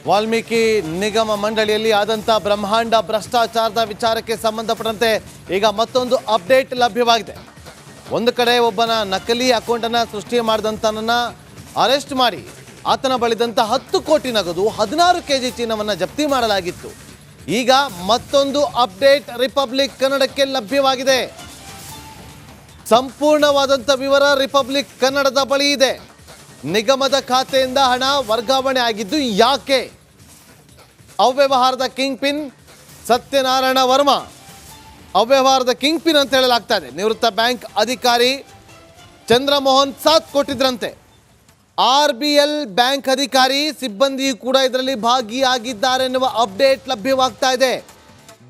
ವಾಲ್ಮೀಕಿ ನಿಗಮ ಮಂಡಳಿಯಲ್ಲಿ ಆದಂಥ ಬ್ರಹ್ಮಾಂಡ ಭ್ರಷ್ಟಾಚಾರದ ವಿಚಾರಕ್ಕೆ ಸಂಬಂಧಪಟ್ಟಂತೆ ಈಗ ಮತ್ತೊಂದು ಅಪ್ಡೇಟ್ ಲಭ್ಯವಾಗಿದೆ. ಒಂದು ಕಡೆ ಒಬ್ಬನ ನಕಲಿ ಅಕೌಂಟನ್ನು ಸೃಷ್ಟಿ ಮಾಡಿದಂತನನ್ನು ಅರೆಸ್ಟ್ ಮಾಡಿ ಆತನ ಬಳಿದಂಥ 10 ಕೋಟಿ ನಗದು 16 ಕೆಜಿ ಚಿನ್ನವನ್ನು ಜಪ್ತಿ ಮಾಡಲಾಗಿತ್ತು. ಈಗ ಮತ್ತೊಂದು ಅಪ್ಡೇಟ್ ರಿಪಬ್ಲಿಕ್ ಕನ್ನಡಕ್ಕೆ ಲಭ್ಯವಾಗಿದೆ. ಸಂಪೂರ್ಣವಾದಂಥ ವಿವರ ರಿಪಬ್ಲಿಕ್ ಕನ್ನಡದ ಬಳಿ ಇದೆ. ನಿಗಮದ ಖಾತೆಯಿಂದ ಹಣ ವರ್ಗಾವಣೆ ಆಗಿದ್ದು ಯಾಕೆ? ಅವ್ಯವಹಾರದ ಕಿಂಗ್ ಪಿನ್ ಸತ್ಯನಾರಾಯಣ ವರ್ಮಾ ಅವ್ಯವಹಾರದ ಕಿಂಗ್ ಪಿನ್ ಅಂತ ಹೇಳಲಾಗ್ತಾ ಇದೆ. ನಿವೃತ್ತ ಬ್ಯಾಂಕ್ ಅಧಿಕಾರಿ ಚಂದ್ರಮೋಹನ್ ಸಾಥ್ ಕೊಟ್ಟಿದ್ರಂತೆ. RBL ಬ್ಯಾಂಕ್ ಅಧಿಕಾರಿ ಸಿಬ್ಬಂದಿ ಕೂಡ ಇದರಲ್ಲಿ ಭಾಗಿಯಾಗಿದ್ದಾರೆ ಎನ್ನುವ ಅಪ್ಡೇಟ್ ಲಭ್ಯವಾಗ್ತಾ ಇದೆ.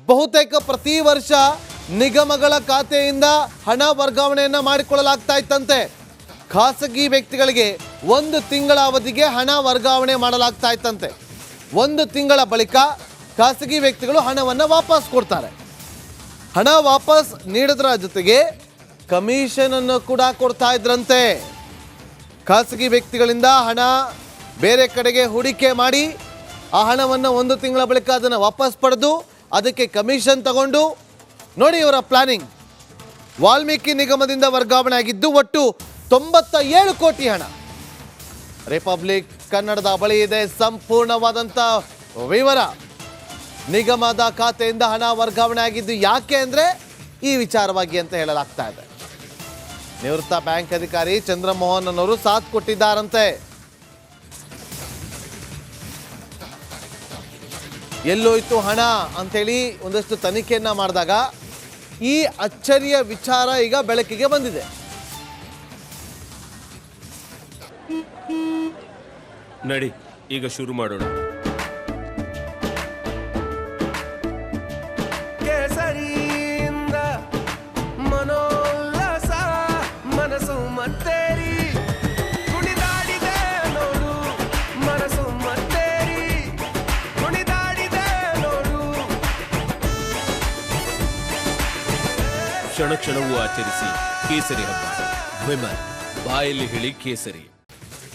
ಬಹುತೇಕ ಪ್ರತಿ ವರ್ಷ ನಿಗಮಗಳ ಖಾತೆಯಿಂದ ಹಣ ವರ್ಗಾವಣೆಯನ್ನು ಮಾಡಿಕೊಳ್ಳಲಾಗ್ತಾ ಇತ್ತಂತೆ. ಖಾಸಗಿ ವ್ಯಕ್ತಿಗಳಿಗೆ 1 ತಿಂಗಳ ಅವಧಿಗೆ ಹಣ ವರ್ಗಾವಣೆ ಮಾಡಲಾಗ್ತಾ ಇತ್ತಂತೆ. 1 ತಿಂಗಳ ಬಳಿಕ ಖಾಸಗಿ ವ್ಯಕ್ತಿಗಳು ಹಣವನ್ನು ವಾಪಸ್ ಕೊಡ್ತಾರೆ. ಹಣ ವಾಪಸ್ ನೀಡೋದ್ರ ಜೊತೆಗೆ ಕಮಿಷನ್ ಅನ್ನು ಕೂಡ ಕೊಡ್ತಾ ಇದ್ರಂತೆ. ಖಾಸಗಿ ವ್ಯಕ್ತಿಗಳಿಂದ ಹಣ ಬೇರೆ ಕಡೆಗೆ ಹೂಡಿಕೆ ಮಾಡಿ ಆ ಹಣವನ್ನು 1 ತಿಂಗಳ ಬಳಿಕ ಅದನ್ನು ವಾಪಸ್ ಪಡೆದು ಅದಕ್ಕೆ ಕಮಿಷನ್ ತಗೊಂಡು ನೋಡಿ ಇವರ ಪ್ಲಾನಿಂಗ್. ವಾಲ್ಮೀಕಿ ನಿಗಮದಿಂದ ವರ್ಗಾವಣೆ ಆಗಿದ್ದು ಒಟ್ಟು 97 ಕೋಟಿ ಹಣ. ರಿಪಬ್ಲಿಕ್ ಕನ್ನಡದ ಬಳಿ ಇದೆ ಸಂಪೂರ್ಣವಾದಂಥ ವಿವರ. ನಿಗಮದ ಖಾತೆಯಿಂದ ಹಣ ವರ್ಗಾವಣೆ ಆಗಿದ್ದು ಯಾಕೆ ಅಂದರೆ ಈ ವಿಚಾರವಾಗಿ ಅಂತ ಹೇಳಲಾಗ್ತಾ ಇದೆ. ನಿವೃತ್ತ ಬ್ಯಾಂಕ್ ಅಧಿಕಾರಿ ಚಂದ್ರಮೋಹನ್ ಅನ್ನೋರು ಸಾಥ್ ಕೊಟ್ಟಿದ್ದಾರಂತೆ. ಎಲ್ಲೋಯ್ತು ಹಣ ಅಂತೇಳಿ ಒಂದಷ್ಟು ತನಿಖೆಯನ್ನ ಮಾಡಿದಾಗ ಈ ಅಚ್ಚರಿಯ ವಿಚಾರ ಈಗ ಬೆಳಕಿಗೆ ಬಂದಿದೆ. ನಡಿ ಈಗ ಶುರು ಮಾಡೋಣ. ಕ್ಷಣ ಕ್ಷಣವೂ ಆಚರಿಸಿ ಕೇಸರಿ ಹಬ್ಬ. ವಿಮಲ್ ಬಾಯಲ್ಲಿ ಹೇಳಿ ಕೇಸರಿ.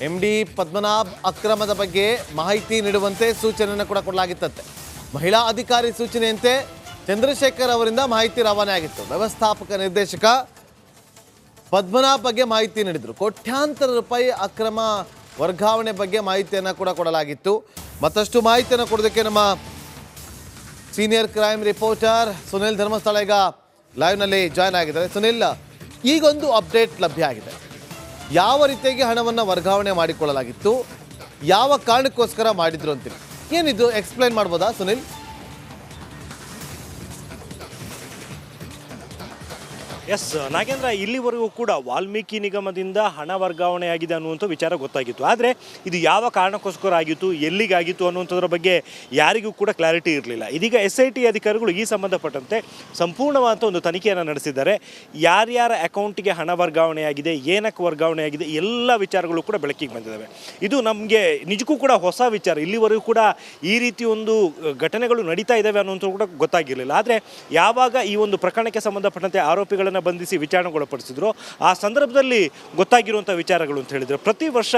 MD ಪದ್ಮನಾಭ್ ಅಕ್ರಮದ ಬಗ್ಗೆ ಮಾಹಿತಿ ನೀಡುವಂತೆ ಸೂಚನೆಯನ್ನು ಕೂಡ ಕೊಡಲಾಗಿತ್ತಂತೆ. ಮಹಿಳಾ ಅಧಿಕಾರಿ ಸೂಚನೆಯಂತೆ ಚಂದ್ರಶೇಖರ್ ಅವರಿಂದ ಮಾಹಿತಿ ರವಾನೆ ಆಗಿತ್ತು. ವ್ಯವಸ್ಥಾಪಕ ನಿರ್ದೇಶಕ ಪದ್ಮನಾಭ್ ಬಗ್ಗೆ ಮಾಹಿತಿ ನೀಡಿದರು. ಕೋಟ್ಯಾಂತರ ರೂಪಾಯಿ ಅಕ್ರಮ ವರ್ಗಾವಣೆ ಬಗ್ಗೆ ಮಾಹಿತಿಯನ್ನು ಕೂಡ ಕೊಡಲಾಗಿತ್ತು. ಮತ್ತಷ್ಟು ಮಾಹಿತಿಯನ್ನು ಕೊಡೋದಕ್ಕೆ ನಮ್ಮ senior crime reporter Sunil Dharmasthala ಈಗ ಲೈವ್ನಲ್ಲಿ ಜಾಯ್ನ್ ಆಗಿದ್ದಾರೆ. ಸುನಿಲ್, ಈಗೊಂದು ಅಪ್ಡೇಟ್ ಲಭ್ಯ ಆಗಿದೆ. ಯಾವ ರೀತಿಯಾಗಿ ಹಣವನ್ನು ವರ್ಗಾವಣೆ ಮಾಡಿಕೊಳ್ಳಲಾಗಿತ್ತು, ಯಾವ ಕಾರಣಕ್ಕೋಸ್ಕರ ಮಾಡಿದ್ರು ಅಂತೇಳಿ ಏನಿದು ಎಕ್ಸ್ಪ್ಲೈನ್ ಮಾಡ್ಬೋದಾ ಸುನಿಲ್? ಎಸ್ ನಾಗೇಂದ್ರ, ಇಲ್ಲಿವರೆಗೂ ಕೂಡ ವಾಲ್ಮೀಕಿ ನಿಗಮದಿಂದ ಹಣ ವರ್ಗಾವಣೆಯಾಗಿದೆ ಅನ್ನುವಂಥ ವಿಚಾರ ಗೊತ್ತಾಗಿತ್ತು. ಆದರೆ ಇದು ಯಾವ ಕಾರಣಕ್ಕೋಸ್ಕರ ಆಗಿತ್ತು, ಎಲ್ಲಿಗಾಗಿತ್ತು ಅನ್ನುವಂಥದ್ರ ಬಗ್ಗೆ ಯಾರಿಗೂ ಕೂಡ ಕ್ಲಾರಿಟಿ ಇರಲಿಲ್ಲ. ಇದೀಗ SIT ಅಧಿಕಾರಿಗಳು ಈ ಸಂಬಂಧಪಟ್ಟಂತೆ ಸಂಪೂರ್ಣವಾದ ಒಂದು ತನಿಖೆಯನ್ನು ನಡೆಸಿದ್ದಾರೆ. ಯಾರ್ಯಾರ ಅಕೌಂಟಿಗೆ ಹಣ ವರ್ಗಾವಣೆಯಾಗಿದೆ, ಏನಕ್ಕೆ ವರ್ಗಾವಣೆಯಾಗಿದೆ, ಎಲ್ಲ ವಿಚಾರಗಳು ಕೂಡ ಬೆಳಕಿಗೆ ಬಂದಿದ್ದಾವೆ. ಇದು ನಮಗೆ ನಿಜಕ್ಕೂ ಕೂಡ ಹೊಸ ವಿಚಾರ. ಇಲ್ಲಿವರೆಗೂ ಕೂಡ ಈ ರೀತಿ ಒಂದು ಘಟನೆಗಳು ನಡೀತಾ ಇದ್ದಾವೆ ಅನ್ನುವಂಥದ್ದು ಕೂಡ ಗೊತ್ತಾಗಿರಲಿಲ್ಲ. ಆದರೆ ಯಾವಾಗ ಈ ಒಂದು ಪ್ರಕರಣಕ್ಕೆ ಸಂಬಂಧಪಟ್ಟಂತೆ ಆರೋಪಿಗಳನ್ನು ಬಂಧಿಸಿ ವಿಚಾರಣೆಗೊಳಪಡಿಸಿದ್ರು ಆ ಸಂದರ್ಭದಲ್ಲಿ ಗೊತ್ತಾಗಿರುವಂಥ ವಿಚಾರಗಳು ಅಂತ ಹೇಳಿದರೆ, ಪ್ರತಿ ವರ್ಷ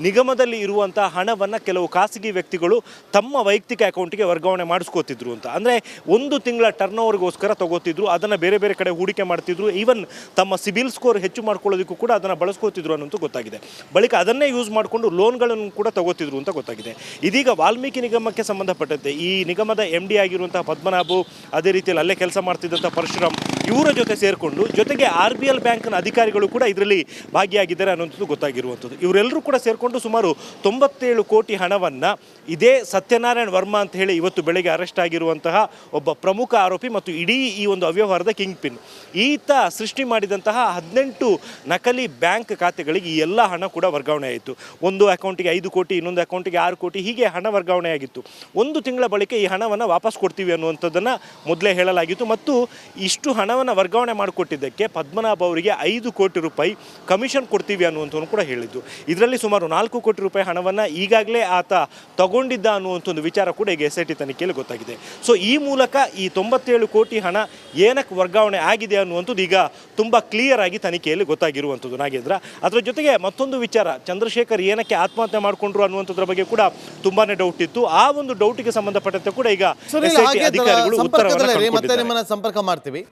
ನಿಗಮದಲ್ಲಿ ಇರುವಂಥ ಹಣವನ್ನು ಕೆಲವು ಖಾಸಗಿ ವ್ಯಕ್ತಿಗಳು ತಮ್ಮ ವೈಯಕ್ತಿಕ ಅಕೌಂಟಿಗೆ ವರ್ಗಾವಣೆ ಮಾಡಿಸ್ಕೋತಿದ್ರು ಅಂತ. ಅಂದರೆ 1 ತಿಂಗಳ ಟರ್ನ್ ಓವರ್ಗೋಸ್ಕರ ತಗೋತಿದ್ರು, ಅದನ್ನು ಬೇರೆ ಬೇರೆ ಕಡೆ ಹೂಡಿಕೆ ಮಾಡ್ತಿದ್ರು. ಈವನ್ ತಮ್ಮ ಸಿಬಿಲ್ ಸ್ಕೋರ್ ಹೆಚ್ಚು ಮಾಡ್ಕೊಳ್ಳೋದಕ್ಕೂ ಕೂಡ ಅದನ್ನು ಬಳಸ್ಕೋತಿದ್ರು ಅನ್ನೋದು ಗೊತ್ತಾಗಿದೆ. ಬಳಿಕ ಅದನ್ನೇ ಯೂಸ್ ಮಾಡಿಕೊಂಡು ಲೋನ್ಗಳನ್ನು ಕೂಡ ತಗೋತಿದ್ರು ಅಂತ ಗೊತ್ತಾಗಿದೆ. ಇದೀಗ ವಾಲ್ಮೀಕಿ ನಿಗಮಕ್ಕೆ ಸಂಬಂಧಪಟ್ಟಂತೆ ಈ ನಿಗಮದ MD ಆಗಿರುವಂಥ ಪದ್ಮನಾಭು, ಅದೇ ರೀತಿಯಲ್ಲಿ ಅಲ್ಲೇ ಕೆಲಸ ಮಾಡ್ತಿದ್ದಂಥ ಪರಶುರಾಮ್, ಇವರ ಜೊತೆ ಸೇರಿಕೊಂಡು ಜೊತೆಗೆ RBL ಬ್ಯಾಂಕ್ನ ಅಧಿಕಾರಿಗಳು ಕೂಡ ಇದರಲ್ಲಿ ಭಾಗಿಯಾಗಿದ್ದಾರೆ ಅನ್ನೋಂಥದ್ದು ಗೊತ್ತಾಗಿರುವಂಥದ್ದು. ಇವರೆಲ್ಲರೂ ಕೂಡ ಸೇರಿಕೊಂಡು ಸುಮಾರು 97 ಕೋಟಿ ಹಣವನ್ನು ಇದೇ ಸತ್ಯನಾರಾಯಣ ವರ್ಮಾ ಅಂತ ಹೇಳಿ ಇವತ್ತು ಬೆಳಗ್ಗೆ ಅರೆಸ್ಟ್ ಆಗಿರುವಂತಹ ಒಬ್ಬ ಪ್ರಮುಖ ಆರೋಪಿ ಮತ್ತು ಇಡೀ ಈ ಒಂದು ಅವ್ಯವಹಾರದ ಕಿಂಗ್ ಪಿನ್, ಈತ ಸೃಷ್ಟಿ ಮಾಡಿದಂತಹ 18 ನಕಲಿ ಬ್ಯಾಂಕ್ ಖಾತೆಗಳಿಗೆ ಈ ಎಲ್ಲ ಹಣ ಕೂಡ ವರ್ಗಾವಣೆ ಆಯಿತು. ಒಂದು ಅಕೌಂಟಿಗೆ 5 ಕೋಟಿ, ಇನ್ನೊಂದು ಅಕೌಂಟಿಗೆ 6 ಕೋಟಿ, ಹೀಗೆ ಹಣ ವರ್ಗಾವಣೆ ಆಗಿತ್ತು. 1 ತಿಂಗಳ ಬಳಿಕ ಈ ಹಣವನ್ನು ವಾಪಸ್ ಕೊಡ್ತೀವಿ ಅನ್ನುವಂಥದ್ದನ್ನು ಮೊದಲೇ ಹೇಳಲಾಗಿತ್ತು. ಮತ್ತು ಇಷ್ಟು ಹಣವನ್ನು ಹಣವನ್ನು ವರ್ಗಾವಣೆ ಮಾಡಿಕೊಟ್ಟಿದ್ದಕ್ಕೆ ಪದ್ಮನಾಭ ಅವರಿಗೆ 5 ಕೋಟಿ ರೂಪಾಯಿ ಕಮಿಷನ್ ಕೊಡ್ತೀವಿ ಅನ್ನುವಂಥದ್ದು ಕೂಡ ಹೇಳಿದ್ದು. ಇದರಲ್ಲಿ ಸುಮಾರು 4 ಕೋಟಿ ರೂಪಾಯಿ ಹಣವನ್ನು ಈಗಾಗಲೇ ಆತ ತಗೊಂಡಿದ್ದ ಅನ್ನುವಂಥ ಒಂದು ವಿಚಾರ ಕೂಡ ಈಗ SIT ತನಿಖೆಯಲ್ಲಿ ಗೊತ್ತಾಗಿದೆ. ಸೊ ಈ ಮೂಲಕ ಈ 97 ಕೋಟಿ ಹಣ ಏನಕ್ಕೆ ವರ್ಗಾವಣೆ ಆಗಿದೆ ಅನ್ನುವಂಥದ್ದು ಈಗ ತುಂಬ ಕ್ಲಿಯರ್ ಆಗಿ ತನಿಖೆಯಲ್ಲಿ ಗೊತ್ತಾಗಿರುವಂಥದ್ದು ನಾಗೇಂದ್ರ. ಅದರ ಜೊತೆಗೆ ಮತ್ತೊಂದು ವಿಚಾರ, ಚಂದ್ರಶೇಖರ್ ಏನಕ್ಕೆ ಆತ್ಮಹತ್ಯೆ ಮಾಡಿಕೊಂಡ್ರು ಅನ್ನುವಂಥದ್ರ ಬಗ್ಗೆ ಕೂಡ ತುಂಬಾನೇ ಡೌಟ್ ಇತ್ತು. ಆ ಒಂದು ಡೌಟಿಗೆ ಸಂಬಂಧಪಟ್ಟಂತೆ ಕೂಡ ಈಗ ಸುನಿಲ್, SIT ಹಾಗೆ ಅಧಿಕಾರಿಗಳು ಉತ್ತರವನ್ನು ಸಂಪರ್ಕದಲ್ಲಿರಿ, ಮತ್ತೆ ಕಂಡುಕೊಂಡಿದ್ದಾರೆ. ನಿಮ್ಮನ್ನ ಸಂಪರ್ಕ ಮಾಡ್ತೀವಿ.